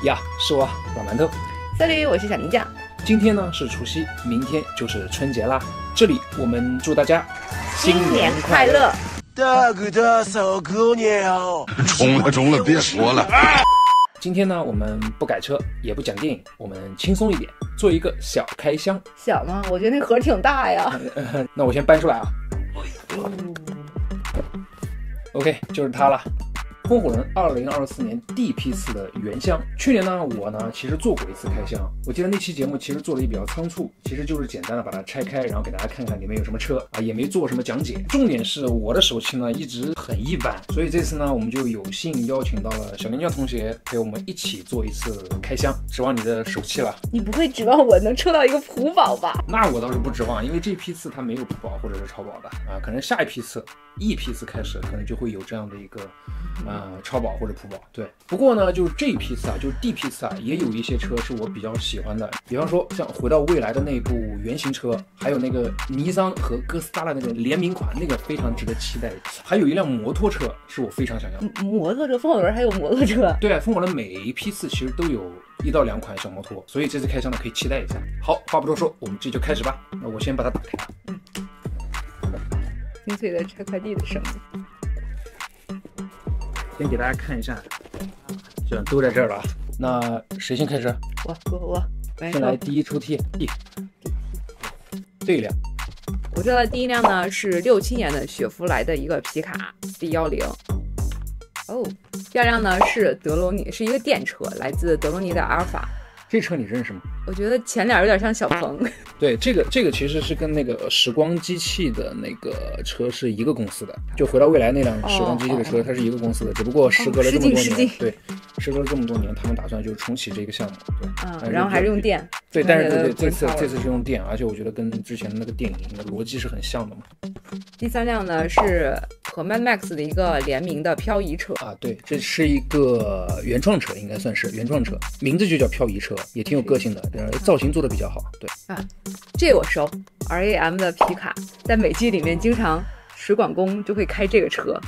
呀，是我老馒头。Salut， 我是小泥酱。今天呢是除夕，明天就是春节啦。这里我们祝大家新年快乐！大哥大嫂过年好！中了，别说了。今天呢，我们不改车，也不讲电影，我们轻松一点，做一个小开箱。小吗？我觉得那盒挺大呀。那我先搬出来啊。OK， 就是它了。风火轮2024年第一批次的原箱。去年呢，我呢其实做过一次开箱，我记得那期节目其实做的也比较仓促，其实就是简单的把它拆开，然后给大家看看里面有什么车啊，也没做什么讲解。重点是我的手气呢一直很一般，所以这次呢我们就有幸邀请到了小林酱同学陪我们一起做一次开箱，指望你的手气了。你不会指望我能抽到一个普宝吧？那我倒是不指望，因为这批次它没有普宝或者是超宝的啊，可能下一批次开始可能就会有这样的一个超宝或者普宝。对，不过呢就是这一批次啊，就是第一批次啊，也有一些车是我比较喜欢的，比方说像回到未来的那部原型车，还有那个尼桑和哥斯达的那个联名款，那个非常值得期待。还有一辆摩托车是我非常想要的。摩托车，风火轮还有摩托车？对啊，风火轮每一批次其实都有1到2款小摩托，所以这次开箱呢可以期待一下。好，话不多说，我们这就开始吧。那我先把它打开。清脆的拆快递的声音。先给大家看一下，这样都在这儿了。那谁先开始？我先来第一抽屉。这一辆，我知道的第一辆呢是67年的雪佛兰的一个皮卡 D10。哦，第二辆呢是德罗尼，是一个电车，来自德罗尼的阿尔法。这车你认识吗？我觉得前脸有点像小鹏。对，这个其实是跟那个时光机器的那个车是一个公司的，就回到未来那辆时光机器的车，它是一个公司的，只不过时隔了这么多年，对，时隔了这么多年，他们打算就是重启这个项目，对，然后还是用电，对，但是对这次是用电，而且我觉得跟之前的那个电影的逻辑是很像的嘛。第三辆呢是和 Mad Max 的一个联名的漂移车啊，对，这是一个原创车，应该算是原创车，名字就叫漂移车，也挺有个性的，造型做的比较好，对啊，这我熟 ，RAM 的皮卡，在美剧里面经常使馆工就会开这个车。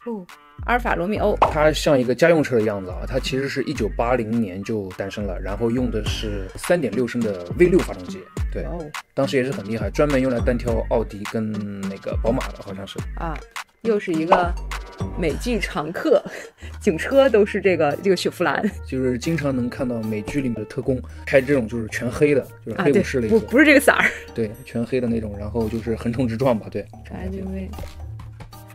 哦，阿尔法罗密欧，它像一个家用车的样子啊，它其实是1980年就诞生了，然后用的是3.6升的 V6 发动机，对，当时也是很厉害，专门用来单挑奥迪跟那个宝马的，好像是啊，又是一个美剧常客，警车都是这个雪佛兰，就是经常能看到美剧里面的特工开这种就是全黑的，就是黑武士的一种，不是这个色儿，对，全黑的那种，然后就是横冲直撞吧，对。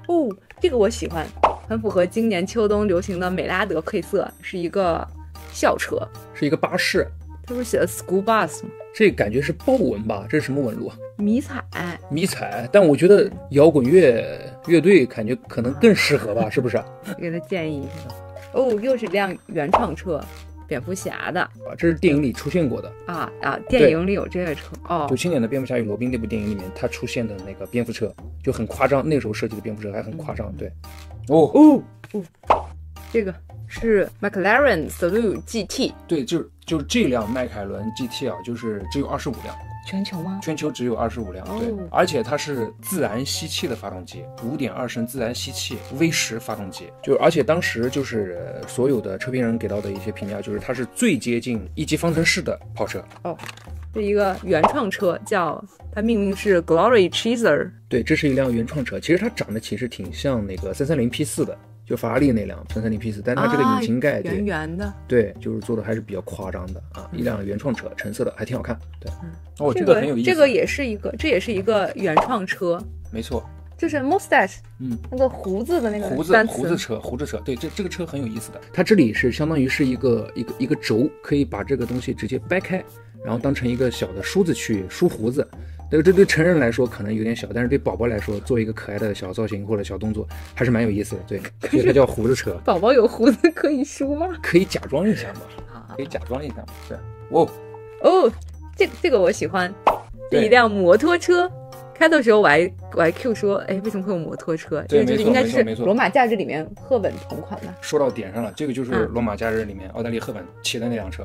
哦，这个我喜欢，很符合今年秋冬流行的美拉德配色，是一个校车，是一个巴士。它不是写的 school bus 吗？这感觉是豹纹吧？这是什么纹路啊？迷彩，但我觉得摇滚乐队感觉可能更适合吧，是不是？给他建议一下。哦，又是辆原创车，蝙蝠侠的啊，这是电影里出现过的啊，电影里有这个车哦。97年的《蝙蝠侠与罗宾》那部电影里面，它出现的那个蝙蝠车就很夸张，那时候设计的蝙蝠车还很夸张，对。这个是 McLaren Salute GT， 对，就是这辆迈凯伦 GT 啊，就是只有25辆。全球吗？全球只有25辆，对，而且它是自然吸气的发动机，5.2升自然吸气 V10 发动机，而且当时就是所有的车评人给到的一些评价，就是它是最接近1级方程式的跑车。这一个原创车它命名是 Glory Chaser， 对，这是一辆原创车，其实它长得其实挺像那个330 P4 的。就法拉利那辆330 P4，但它这个引擎盖圆圆的，对，就是做的还是比较夸张的啊，一辆原创车，橙色的，还挺好看，对。这个很有意思，这也是一个原创车，没错，就是 Mustache， 那个胡子的那个胡子车，对，这个车很有意思的，它这里是相当于是一个轴，可以把这个东西直接掰开，然后当成一个小的梳子去梳胡子。这对成人来说可能有点小，但是对宝宝来说，做一个可爱的小造型或者小动作，还是蛮有意思的。对，所以它叫胡子车。宝宝有胡子可以梳吗？可以假装一下嘛，可以假装一下嘛。对，这个我喜欢，是一辆摩托车。开的时候我还 Q 说，哎，为什么会有摩托车？这个就是应该是罗马假日里面赫本同款的。说到点上了，这个就是罗马假日里面奥黛丽·赫本骑的那辆车。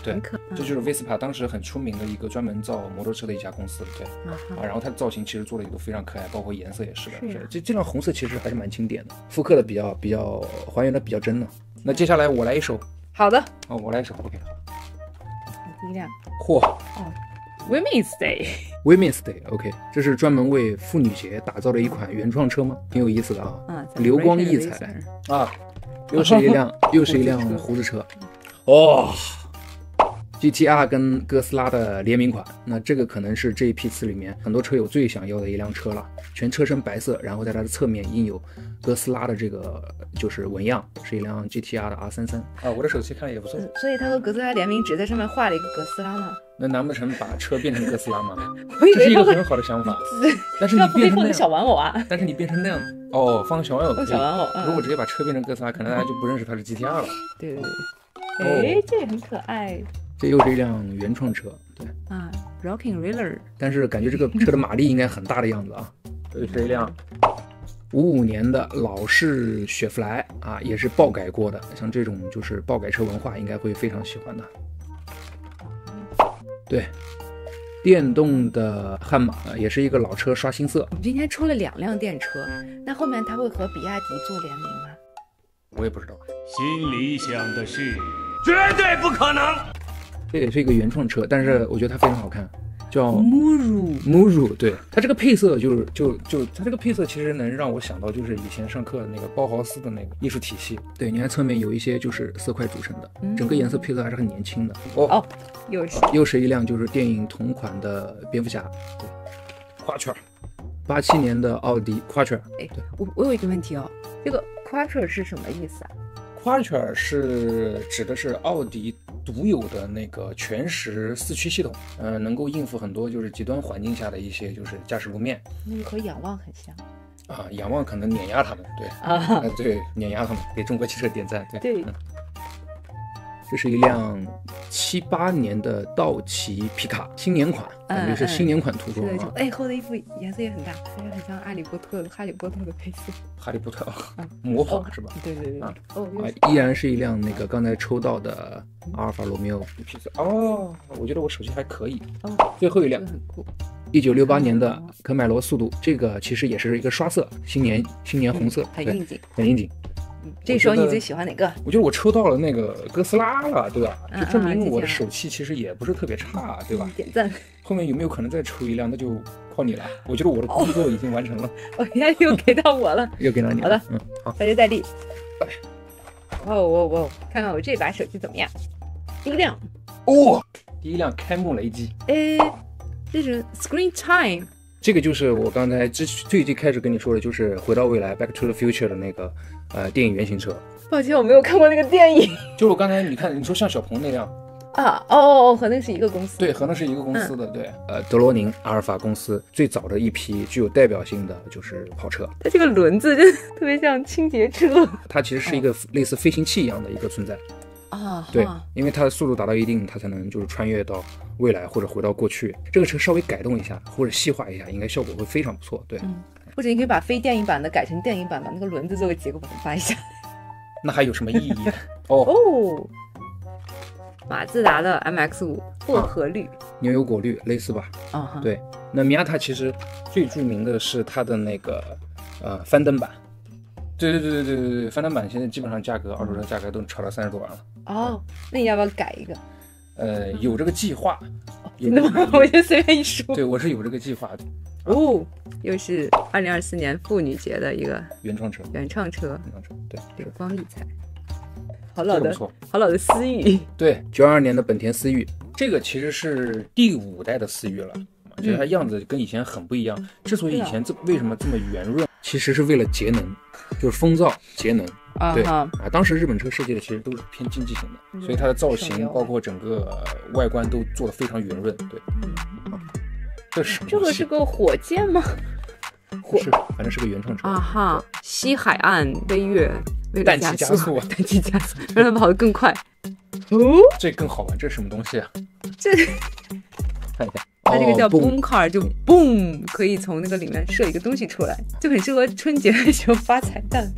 对，这就是 Vespa 当时很出名的一个专门造摩托车的一家公司。对，然后它的造型其实做的也都非常可爱，包括颜色也是的。这辆红色其实还是蛮经典的，复刻的比较还原的比较真的。那接下来我来一首。好的，哦，我来一首 OK 好。第一辆嚯 Women's Day， ，Women's Day OK， 这是专门为妇女节打造的一款原创车吗？挺有意思的啊，流光溢彩啊，又是一辆胡子车。哦。GTR 跟哥斯拉的联名款，那这个可能是这一批次里面很多车友最想要的一辆车了。全车身白色，然后在它的侧面印有哥斯拉的这个就是纹样，是一辆 GTR 的 R33啊。我的手气看着也不错。所以它和哥斯拉联名，只在上面画了一个哥斯拉吗？那难不成把车变成哥斯拉吗？我以为这是一个很好的想法。但是你变成那样，小玩偶啊。但是你变成那样，哦，放小玩偶可以。小玩偶。如果直接把车变成哥斯拉，可能大家就不认识它是 GTR 了。对。哎，这也很可爱。这又是一辆原创车，对啊 ，Rocking Roller， 但是感觉这个车的马力应该很大的样子啊。这是一辆55年的老式雪佛兰啊，也是爆改过的，像这种就是爆改车文化应该会非常喜欢的。对，电动的悍马也是一个老车刷新色。我们今天抽了2辆电车，那后面它会和比亚迪做联名吗？我也不知道。心里想的是，绝对不可能。这也是一个原创车，但是我觉得它非常好看，叫 Muru。对，它这个配色它这个配色其实能让我想到就是以前上课的那个包豪斯的那个艺术体系。对，你看侧面有一些就是色块组成的，整个颜色配色还是很年轻的。哦，又是一辆就是电影同款的蝙蝠侠。对，夸圈，87年的奥迪夸圈。哎，我有一个问题哦，这个夸圈是什么意思啊？夸圈是指的是奥迪独有的那个全时四驱系统，能够应付很多就是极端环境下的一些就是驾驶路面。那个和仰望很像啊，仰望可能碾压他们，对啊，对，碾压他们，给中国汽车点赞，对。这是一辆78年的道奇皮卡新年款，感觉是新年款涂装啊。哎，后的衣服颜色也很大，感觉很像哈利波特的配色。哈利波特模仿是吧？对啊，依然是一辆那个刚才抽到的阿尔法罗密欧 P4。哦，我觉得我手机还可以。最后一辆很酷，1968年的科迈罗速度，这个其实也是一个刷色，新年红色，很应景，很应景。这时候你最喜欢哪个？我觉得我抽到了那个哥斯拉了，对吧？就证明我的手气其实也不是特别差，对吧？点赞。后面有没有可能再抽一辆？那就靠你了。我觉得我的工作已经完成了。压力又给到我了，又给到你了。好的，好，再接再厉。哦，看看我这把手机怎么样？第一辆，第一辆开幕雷击。这是 Screen Time。这个就是我刚才最开始跟你说的，就是回到未来 Back to the Future 的那个电影原型车。抱歉，我没有看过那个电影。就是我刚才你说像小鹏那辆啊，和那是一个公司。对，和那是一个公司的，对。德罗宁阿尔法公司最早的一批具有代表性的就是跑车。它这个轮子真的特别像清洁车。它其实是一个类似飞行器一样的一个存在。对，因为它的速度达到一定，它才能就是穿越到未来或者回到过去。这个车稍微改动一下或者细化一下，应该效果会非常不错。对，或者你可以把非电影版的改成电影版，把那个轮子做个结构把它掰一下。那还有什么意义？马自达的 MX-5薄荷绿、牛油果绿类似吧？对。那米亚塔其实最著名的是它的那个翻灯版。对，翻灯版现在基本上二手车价格都炒到30多万了。那你要不要改一个？有这个计划。真的吗？我就随便一说。对，我是有这个计划的。又是2024年妇女节的一个原创车，对，流光溢彩，好老的思域。对，92年的本田思域，这个其实是第5代的思域了，觉得它样子跟以前很不一样。之所以以前为什么这么圆润，其实是为了节能，就是风噪节能。对当时日本车设计的其实都是偏经济型的，所以它的造型包括整个外观都做得非常圆润。对，这个是个火箭吗？反正是个原创车。西海岸飞跃，氮气加速，让它跑得更快。这更好玩，这是什么东西啊？这看一下，它这个叫 boom car， 就 boom 可以从那个里面射一个东西出来，就很适合春节的时候发彩蛋。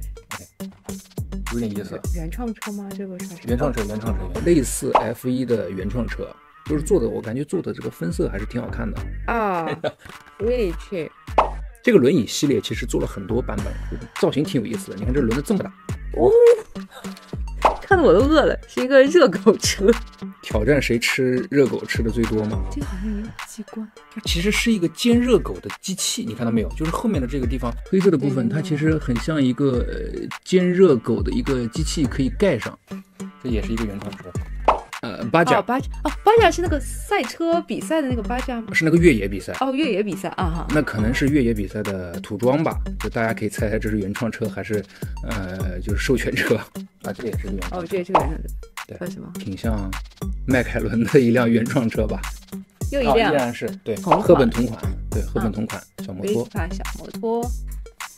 有点意思。原创车吗？这个算是原创车，类似 F1 的原创车，就是做的，我感觉做的这个分色还是挺好看的really cheap。这个轮椅系列其实做了很多版本，造型挺有意思的。你看这轮子这么大，看得我都饿了，是一个热狗车。挑战谁吃热狗吃的最多吗？这个好像有机关。它其实是一个煎热狗的机器，你看到没有？就是后面的这个地方黑色的部分，它其实很像一个煎热狗的一个机器，可以盖上。这也是一个原创车。巴甲巴甲是那个赛车比赛的那个巴甲吗？是那个越野比赛。越野比赛啊哈。那可能是越野比赛的涂装吧，就大家可以猜猜这是原创车还是就是授权车啊？这也是个原创车。这也是个原创车。对，为什么？挺像迈凯伦的一辆原创车吧？又一辆，依然是对赫本同款，对赫本同款小摩托。小摩托，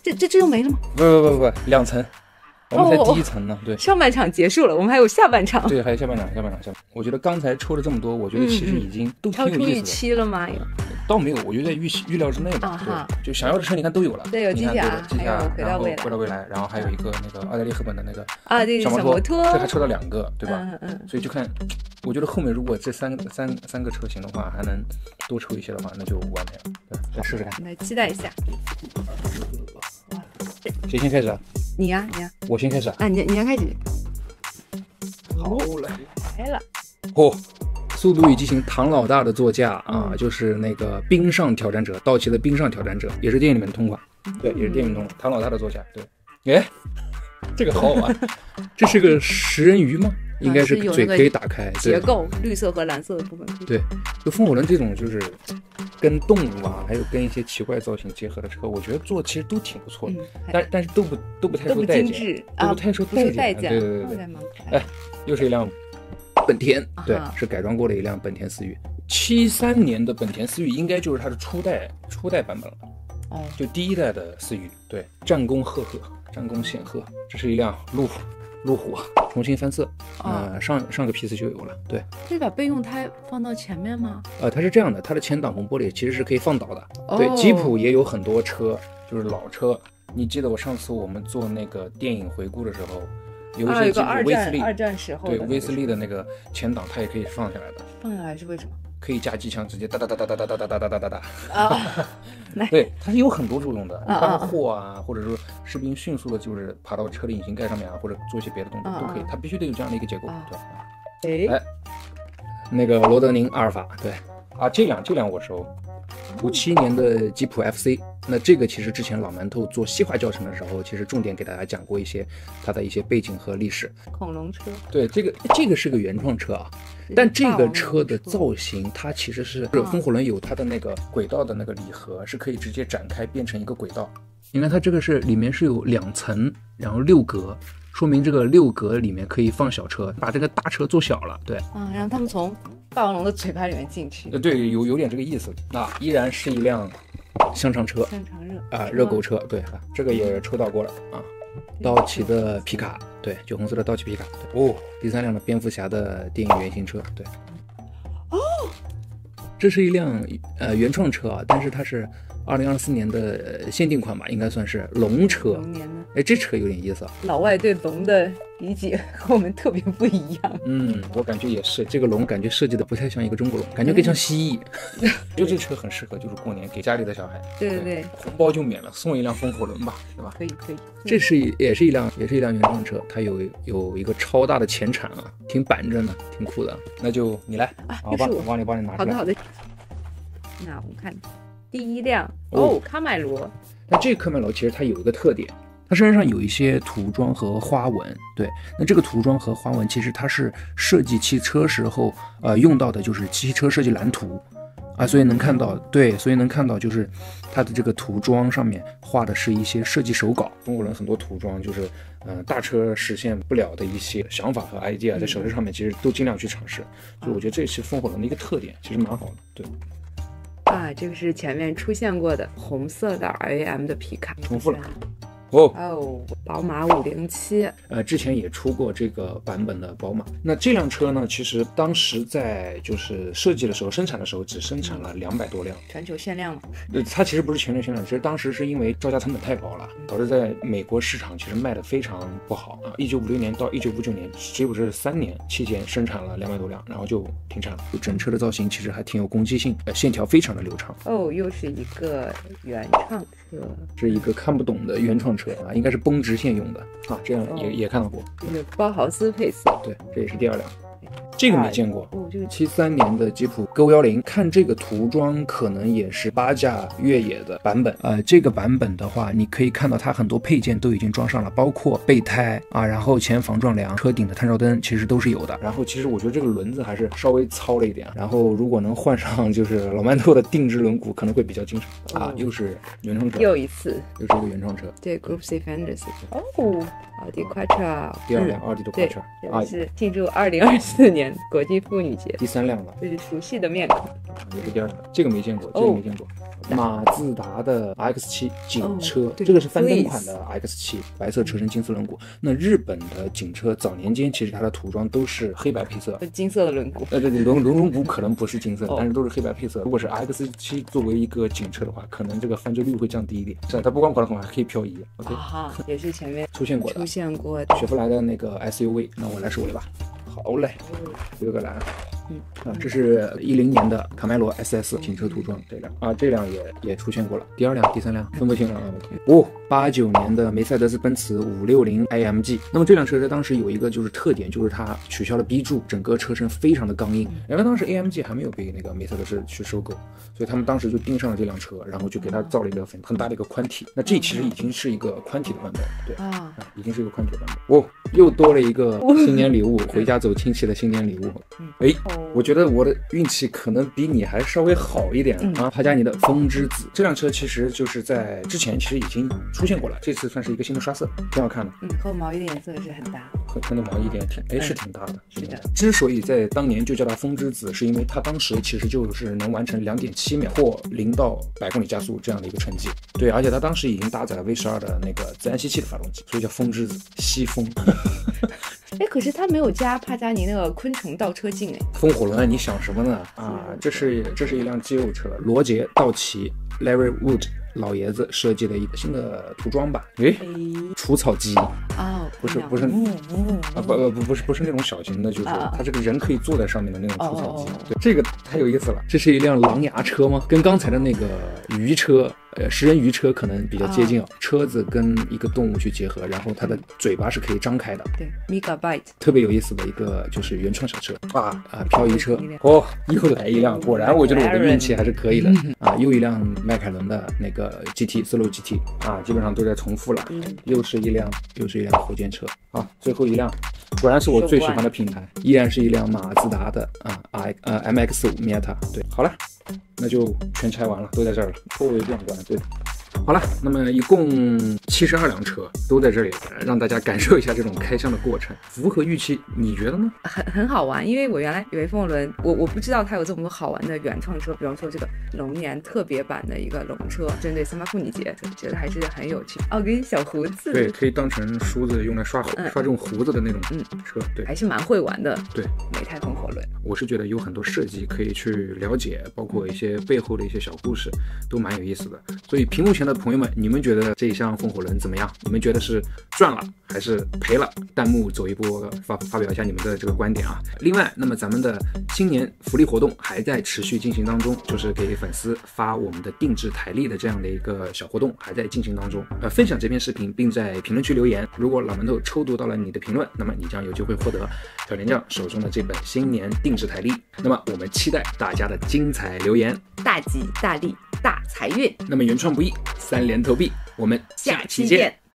这就没了吗？不，2层。我们才第一层呢，对。上半场结束了，我们还有下半场。对，还有下半场。我觉得刚才抽了这么多，我觉得其实已经都挺有意思的。超出预期了吗？倒没有，我觉得在预料之内吧。对，就想要的车你看都有了。对，有机甲，还有回到未来，然后还有一个那个奥黛丽·赫本的那个对小摩托，这还抽到2个，对吧？所以就看，我觉得后面如果这三个车型的话，还能多抽一些的话，那就完美了。对，再试试看。来期待一下。谁先开始啊？你呀，我先开始啊！你先开始。好来了。速度与激情唐老大的座驾啊，就是那个冰上挑战者，道奇的冰上挑战者，也是电影里面的同款。对，也是电影里面唐老大的座驾。对，这个好好玩。这是个食人鱼吗？应该是嘴可以打开，结构绿色和蓝色的部分。对，就风火轮这种就是跟动物啊，还有跟一些奇怪造型结合的车，我觉得做其实都挺不错的，但是都不太受待见，都不太受待见。对。又是一辆本田，对，是改装过的一辆本田思域。73年的本田思域应该就是它的初代版本了。就第一代的思域，对，战功赫赫，战功显赫。这是一辆路虎重新翻色，上个批次就有了。对，可以把备用胎放到前面吗？它是这样的，它的前挡风玻璃其实是可以放倒的。对，吉普也有很多车，就是老车。你记得我上次我们做那个电影回顾的时候，有一些吉普威斯利，二战时候对威斯利的那个前挡，它也可以放下来的。放下来是为什么？可以加机枪，直接哒哒哒哒哒哒哒哒哒哒哒哒。对，它是有很多作用的，搬货啊，或者说士兵迅速的就是爬到车的引擎盖上面啊，或者做一些别的动作都可以，它必须得有这样的一个结构。对，那个罗德宁阿尔法，对啊，这辆我熟。57年的吉普 FC， 那这个其实之前老馒头做细化教程的时候，其实重点给大家讲过一些它的一些背景和历史。恐龙车，对，这个是个原创车啊，但这个车的造型它其实是风火轮有它的那个轨道的那个礼盒，是可以直接展开变成一个轨道。你看它这个是里面是有2层，然后6格。说明这个6格里面可以放小车，把这个大车做小了，对，让他们从霸王龙的嘴巴里面进去。对，有点这个意思。依然是一辆香肠车，热狗车，对这个也抽到过了啊。道奇的皮卡，对，酒红色的道奇皮卡，对。第3辆的蝙蝠侠的电影原型车，对。这是一辆原创车啊，但是它是2024年的限定款吧，应该算是龙车。龙年呢？这车有点意思啊。老外对龙的理解和我们特别不一样。我感觉也是，这个龙感觉设计的不太像一个中国龙，感觉更像蜥蜴。就这车很适合，就是过年给家里的小孩。对，红包就免了，送一辆风火轮吧，对吧？可以。这也是一辆原创车，它有一个超大的前铲啊，挺板正的，挺酷的。那就你来，我帮你拿出来。好的。那我们看第1辆喀麦罗。那这个喀麦罗其实它有一个特点，它身上有一些涂装和花纹。对，那这个涂装和花纹其实它是设计汽车时候用到的，就是汽车设计蓝图啊，所以能看到就是它的这个涂装上面画的是一些设计手稿。中国人很多涂装就是大车实现不了的一些想法和 idea， 在手车上面其实都尽量去尝试。所以我觉得这是风火轮的一个特点，其实蛮好的。对。这个是前面出现过的红色的 RAM 的皮卡，重复了。宝马507，之前也出过这个版本的宝马。那这辆车呢，其实当时在就是设计的时候、生产的时候，只生产了200多辆，全球限量嘛。它其实不是全球限量，其实当时是因为造价成本太高了，导致在美国市场其实卖的非常不好啊。1956年到1959年，只有这3年期间生产了200多辆，然后就停产了。整车的造型其实还挺有攻击性，线条非常的流畅。又是一个原创车，是一个看不懂的原创车。车啊，应该是绷直线用的啊，这样也看到过。这是包豪斯配色。对，这也是第2辆。这个没见过哦，这个73年的吉普 Go10，看这个涂装可能也是8架越野的版本。这个版本的话，你可以看到它很多配件都已经装上了，包括备胎啊，然后前防撞梁、车顶的探照灯其实都是有的。然后其实我觉得这个轮子还是稍微糙了一点，然后如果能换上就是老曼豆的定制轮毂，可能会比较精神啊。又是原创车，又一次，又是一个原创车。对 Group C Fenders。哦，奥迪 Quattro， 第2辆奥迪的 Quattro 啊，是庆祝2024年国际妇女节。第3辆了，这是熟悉的面孔，也是第2辆，这个没见过，这个没见过。马自达的 X7 警车，这个是翻灯款的 X7， 白色车身金色轮毂。那日本的警车早年间其实它的涂装都是黑白配色，金色的轮毂。对，轮毂可能不是金色，但是都是黑白配色。如果是 X7 作为一个警车的话，可能这个犯罪率会降低一点。是，它不光跑得很快，还可以漂移。OK， 也是前面出现过的雪佛兰的那个 SUV。那我来说了吧。好嘞，有个蓝。这是10年的卡迈罗 SS 警车涂装，这辆啊，这辆也出现过了。第2辆、第3辆分不清了啊。89年的梅赛德斯奔驰560 AMG， 那么这辆车在当时有一个就是特点，就是它取消了 B 柱，整个车身非常的刚硬。因为当时 AMG 还没有被那个梅赛德斯去收购，所以他们当时就盯上了这辆车，然后就给它造了一个很大的一个宽体。那这其实已经是一个宽体的版本，对啊，已经是一个宽体的版本。又多了一个新年礼物，回家走亲戚的新年礼物。我觉得我的运气可能比你还稍微好一点啊。帕加尼的风之子这辆车其实就是在之前其实已经出现过了，这次算是一个新的刷色，挺好看的。和毛衣的颜色也是很搭，和它的毛衣点是挺搭的。是的。之所以在当年就叫它风之子，是因为它当时其实就是能完成2.7秒或0到100公里加速这样的一个成绩。对，而且它当时已经搭载了 V12的那个自然吸气的发动机，所以叫风之子，吸风。可是它没有加帕加尼那个昆虫倒车镜风火轮，你想什么呢？这是一辆肌肉车，罗杰·道奇 Larry Wood 老爷子设计的一个新的涂装吧？除草机不是那种小型的，就是它这个人可以坐在上面的那种除草机。对，这个太有意思了。这是一辆狼牙车吗？跟刚才的那个鱼车。食人鱼车可能比较接近车子跟一个动物去结合，然后它的嘴巴是可以张开的。对 ，Megabyte 特别有意思的一个就是原创小车漂移车。又来一辆，果然我觉得我的运气还是可以的又一辆迈凯伦的那个 GT Slow GT 基本上都在重复了。又是一辆火箭车。最后一辆果然是我最喜欢的品牌，依然是一辆马自达的MX-5 Miata。对，好了。那就全拆完了，都在这儿了，颇为壮观。对，好了，那么一共72辆车都在这里，让大家感受一下这种开箱的过程，符合预期，你觉得呢？很好玩，因为我原来以为风火轮，我不知道它有这么多好玩的原创车，比方说这个龙年特别版的一个龙车，针对3八妇女节，觉得还是很有趣。跟小胡子，对，可以当成梳子用来刷这种胡子的那种车，对，还是蛮会玩的。对，美泰风火轮，我是觉得有很多设计可以去了解，包括一些背后的一些小故事，都蛮有意思的。所以屏幕前的朋友们，你们觉得这一项风火轮怎么样？你们觉得是赚了还是赔了？弹幕走一波，发表一下你们的这个观点啊。另外，那么咱们的新年福利活动还在持续进行当中，就是给粉丝发我们的定制台历的这样的一个小活动还在进行当中。分享这篇视频，并在评论区留言。如果老馒头抽读到了你的评论，那么你将有机会获得小连酱手中的这本新年定制台历。那么我们期待大家的精彩留言，大吉大利大财运。那么原创不易，3连投币，我们下期见。